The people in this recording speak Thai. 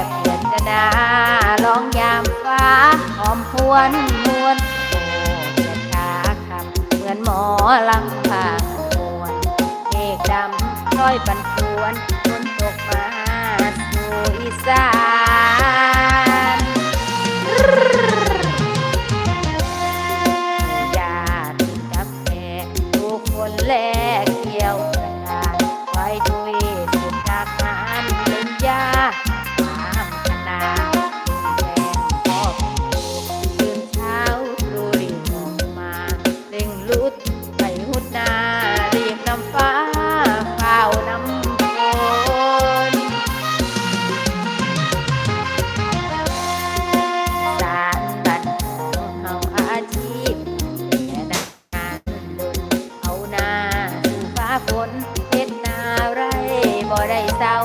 บเดือนจะนาร้องยามฟ้าหอมพวนมวนโอ้เดือนตาคำเหมือนหมอลำพางมวนเมฆดำร้อยปันปวนฝนตกมาสู่อีสานญาติกับแม่ทุกคนแลกเกี่ยวกระดาษไว้ด้วยสุดจากงานเป็นยาตามขนาดแรงพ่อตื่นเช้าตรู่รีบออกมาเร่งลุดไปหุดนารีบนำฟ้าข้าวน้ำฝนสารบันของเฮาอาชีพแต่นักงานลุนเอาหน้าสู่ฟ้าฝนเฮ็ดนาไรบ่ได้เศร้า